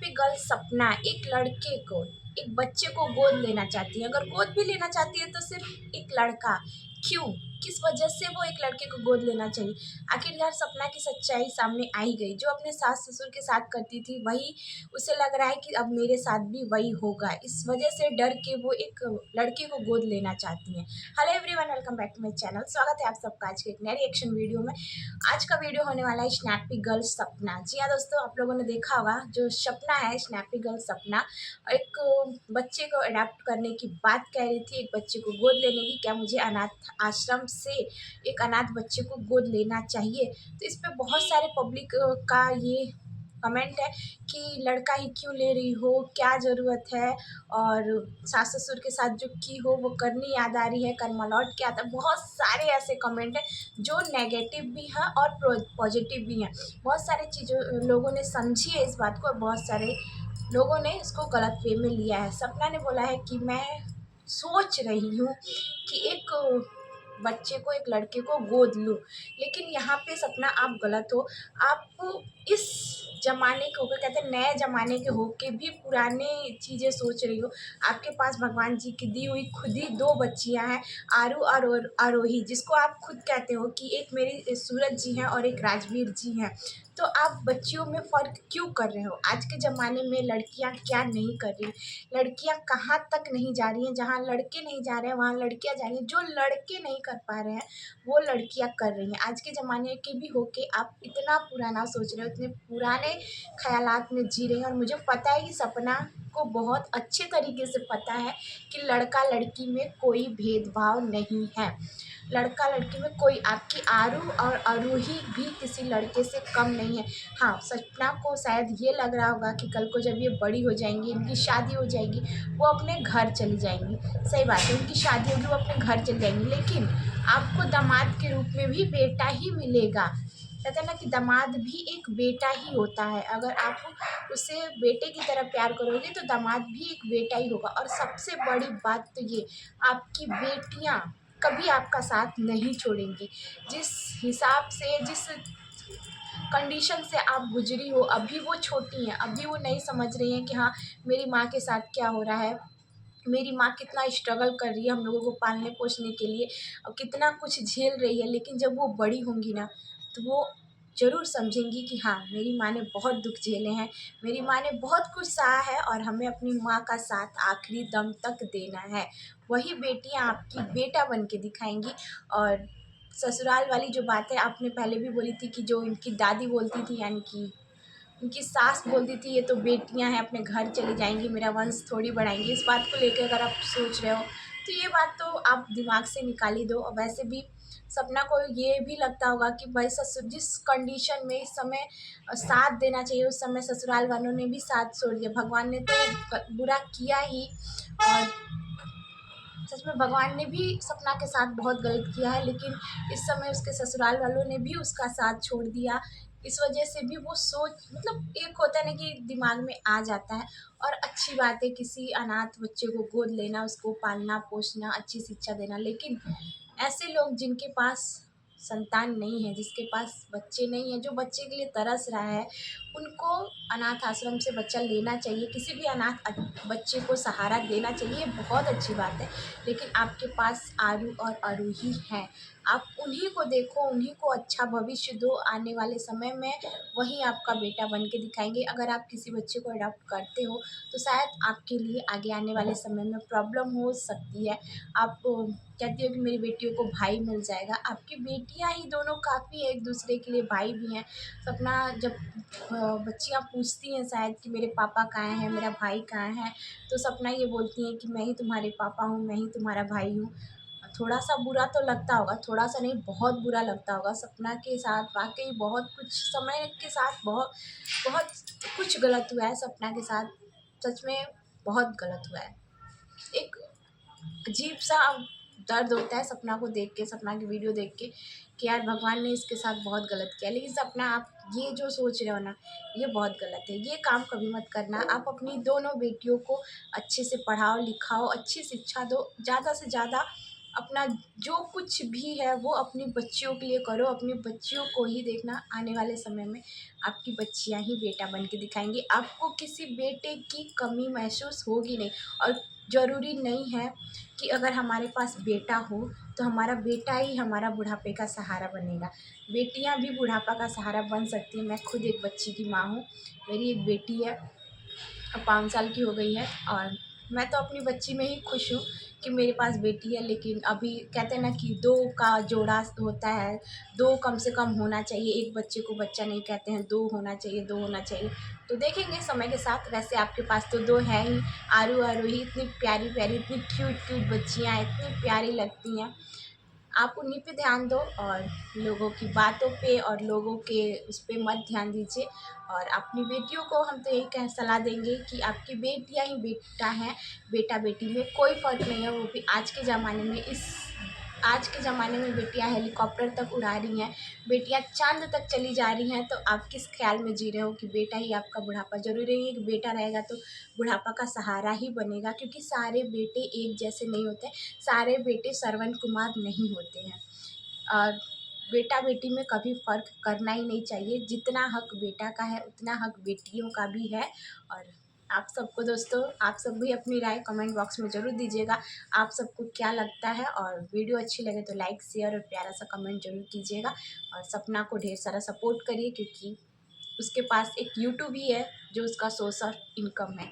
पे गर्ल सपना एक लड़के को, एक बच्चे को गोद लेना चाहती है। अगर गोद भी लेना चाहती है तो सिर्फ एक लड़का। क्यों? किस वजह से वो एक लड़के को गोद लेना चाहिए? आखिरकार सपना की सच्चाई सामने आ ही गई। जो अपने सास ससुर के साथ करती थी वही उसे लग रहा है कि अब मेरे साथ भी वही होगा। इस वजह से डर के वो एक लड़के को गोद लेना चाहती हैं। Hello everyone, welcome back to my channel. स्वागत है आप सबका आज के एक नए रिएक्शन वीडियो में। आज का वीडियो होने वाला है स्नैपी गर्ल सपना। जी हाँ दोस्तों, आप लोगों ने देखा होगा जो सपना है, स्नैपी गर्ल सपना एक बच्चे को अडॉप्ट करने की बात कह रही थी, एक बच्चे को गोद लेने की। क्या मुझे अनाथ आश्रम से एक अनाथ बच्चे को गोद लेना चाहिए? तो इस पे बहुत सारे पब्लिक का ये कमेंट है कि लड़का ही क्यों ले रही हो, क्या ज़रूरत है, और सास ससुर के साथ जो की हो वो करनी याद आ रही है, कर्मा लौट के आता है। बहुत सारे ऐसे कमेंट हैं जो नेगेटिव भी हैं और पॉजिटिव भी हैं। बहुत सारे चीज़ों लोगों ने समझी है इस बात को और बहुत सारे लोगों ने इसको गलत वे में लिया है। सपना ने बोला है कि मैं सोच रही हूँ कि एक बच्चे को, एक लड़के को गोद लूँ, लेकिन यहाँ पे सपना आप गलत हो। आप इस ज़माने के होकर, कहते हैं नए ज़माने के होके भी पुराने चीज़ें सोच रही हो। आपके पास भगवान जी की दी हुई खुद ही 2 बच्चियाँ हैं, आरू और आरोही, जिसको आप खुद कहते हो कि एक मेरी सूरज जी हैं और एक राजवीर जी हैं। तो आप बच्चियों में फ़र्क क्यों कर रहे हो? आज के ज़माने में लड़कियाँ क्या नहीं कर रही, लड़कियाँ कहाँ तक नहीं जा रही हैं। जहाँ लड़के नहीं जा रहे हैं वहाँ लड़कियाँ जा रही हैं। जो लड़के नहीं कर पा रहे हैं वो लड़कियाँ कर रही हैं। आज के ज़माने के भी होके आप इतना पुराना सोच रहे हो, इतने पुराने ख़यालात में जी रही हैं। और मुझे पता है कि सपना को बहुत अच्छे तरीके से पता है कि लड़का लड़की में कोई भेदभाव नहीं है। लड़का लड़की में कोई, आपकी आरू और आरूही भी किसी लड़के से कम नहीं है। हाँ, सपना को शायद ये लग रहा होगा कि कल को जब ये बड़ी हो जाएंगी, इनकी शादी हो जाएगी, वो अपने घर चली जाएंगी। सही बात है, उनकी शादी होगी, वो अपने घर चली जाएंगी, लेकिन आपको दामाद के रूप में भी बेटा ही मिलेगा। कहते हैं ना कि दामाद भी एक बेटा ही होता है। अगर आप उसे बेटे की तरह प्यार करोगे तो दामाद भी एक बेटा ही होगा। और सबसे बड़ी बात तो ये, आपकी बेटियां कभी आपका साथ नहीं छोड़ेंगी। जिस हिसाब से, जिस कंडीशन से आप गुजरी हो, अभी वो छोटी हैं, अभी वो नहीं समझ रही हैं कि हाँ मेरी माँ के साथ क्या हो रहा है, मेरी माँ कितना स्ट्रगल कर रही है हम लोगों को पालने पोसने के लिए, और कितना कुछ झेल रही है। लेकिन जब वो बड़ी होंगी ना तो वो ज़रूर समझेंगी कि हाँ मेरी माँ ने बहुत दुख झेले हैं, मेरी माँ ने बहुत कुछ सहा है और हमें अपनी माँ का साथ आखिरी दम तक देना है। वही बेटियाँ आपकी बेटा बन के दिखाएंगी। और ससुराल वाली जो बातें आपने पहले भी बोली थी कि जो इनकी दादी बोलती थी, यानी कि उनकी सास बोलती थी ये तो बेटियां हैं, अपने घर चली जाएंगी, मेरा वंश थोड़ी बढ़ाएंगी। इस बात को लेकर अगर आप सोच रहे हो तो ये बात तो आप दिमाग से निकाल ही दो। और वैसे भी सपना को ये भी लगता होगा कि भाई ससुर जिस कंडीशन में इस समय साथ देना चाहिए, उस समय ससुराल वालों ने भी साथ छोड़ दिया। भगवान ने तो बुरा किया ही, और सच में भगवान ने भी सपना के साथ बहुत गलत किया है, लेकिन इस समय उसके ससुराल वालों ने भी उसका साथ छोड़ दिया। इस वजह से भी वो सोच, मतलब एक होता है ना कि दिमाग में आ जाता है। और अच्छी बात है किसी अनाथ बच्चे को गोद लेना, उसको पालना पोसना, अच्छी शिक्षा देना, लेकिन ऐसे लोग जिनके पास संतान नहीं है, जिसके पास बच्चे नहीं हैं, जो बच्चे के लिए तरस रहा है, उनको अनाथ आश्रम से बच्चा लेना चाहिए। किसी भी अनाथ बच्चे को सहारा देना चाहिए, ये बहुत अच्छी बात है। लेकिन आपके पास आरू और आरूही हैं, आप उन्हीं को देखो, उन्हीं को अच्छा भविष्य दो। आने वाले समय में वही आपका बेटा बन के दिखाएंगे। अगर आप किसी बच्चे को अडॉप्ट करते हो तो शायद आपके लिए आगे आने वाले समय में प्रॉब्लम हो सकती है। आप कहती हो कि मेरी बेटियों को भाई मिल जाएगा, आपकी बेटियां ही दोनों काफ़ी है, एक दूसरे के लिए भाई भी हैं। सपना जब बच्चियां पूछती हैं शायद कि मेरे पापा कहाँ हैं, मेरा भाई कहाँ है, तो सपना ये बोलती हैं कि मैं ही तुम्हारे पापा हूँ, मैं ही तुम्हारा भाई हूँ। थोड़ा सा बुरा तो लगता होगा, थोड़ा सा नहीं बहुत बुरा लगता होगा। सपना के साथ वाकई बहुत कुछ, समय के साथ बहुत बहुत कुछ गलत हुआ है सपना के साथ। सच में बहुत गलत हुआ है। एक अजीब सा दर्द होता है सपना को देख के, सपना की वीडियो देख के, कि यार भगवान ने इसके साथ बहुत गलत किया। लेकिन सपना, आप ये जो सोच रहे हो ना, ये बहुत गलत है। ये काम कभी मत करना। आप अपनी दोनों बेटियों को अच्छे से पढ़ाओ लिखाओ, अच्छी शिक्षा दो, ज़्यादा से ज़्यादा अपना जो कुछ भी है वो अपनी बच्चियों के लिए करो, अपनी बच्चियों को ही देखना, आने वाले समय में आपकी बच्चियां ही बेटा बन के दिखाएंगी, आपको किसी बेटे की कमी महसूस होगी नहीं। और ज़रूरी नहीं है कि अगर हमारे पास बेटा हो तो हमारा बेटा ही हमारा बुढ़ापे का सहारा बनेगा, बेटियां भी बुढ़ापा का सहारा बन सकती हैं। मैं खुद एक बच्ची की माँ हूँ, मेरी एक बेटी है, 5 साल की हो गई है, और मैं तो अपनी बच्ची में ही खुश हूँ कि मेरे पास बेटी है। लेकिन अभी कहते हैं ना कि 2 का जोड़ा होता है, 2 कम से कम होना चाहिए, एक बच्चे को बच्चा नहीं कहते हैं, 2 होना चाहिए, 2 होना चाहिए। तो देखेंगे समय के साथ। वैसे आपके पास तो 2 है ही, आरू आरोही, इतनी प्यारी-प्यारी, इतनी क्यूट-क्यूट बच्चियाँ, इतनी प्यारी लगती हैं। आप उन्हीं पे ध्यान दो और लोगों की बातों पे और लोगों के उस पे मत ध्यान दीजिए। और अपनी बेटियों को हम तो यही कह सलाह देंगे कि आपकी बेटियां ही बेटा हैं, बेटा बेटी में कोई फ़र्क नहीं है। वो भी आज के ज़माने में, आज के ज़माने में बेटियां हेलीकॉप्टर तक उड़ा रही हैं, बेटियां चाँद तक चली जा रही हैं। तो आप किस ख़्याल में जी रहे हो कि बेटा ही आपका बुढ़ापा? ज़रूरी नहीं है कि बेटा रहेगा तो बुढ़ापा का सहारा ही बनेगा, क्योंकि सारे बेटे एक जैसे नहीं होते, सारे बेटे श्रवण कुमार नहीं होते हैं। और बेटा बेटी में कभी फ़र्क करना ही नहीं चाहिए, जितना हक बेटा का है उतना हक बेटियों का भी है। और आप सबको दोस्तों, आप सब भी अपनी राय कमेंट बॉक्स में ज़रूर दीजिएगा, आप सबको क्या लगता है। और वीडियो अच्छी लगे तो लाइक शेयर और प्यारा सा कमेंट ज़रूर कीजिएगा। और सपना को ढेर सारा सपोर्ट करिए, क्योंकि उसके पास एक यूट्यूब ही है जो उसका सोर्स ऑफ इनकम है।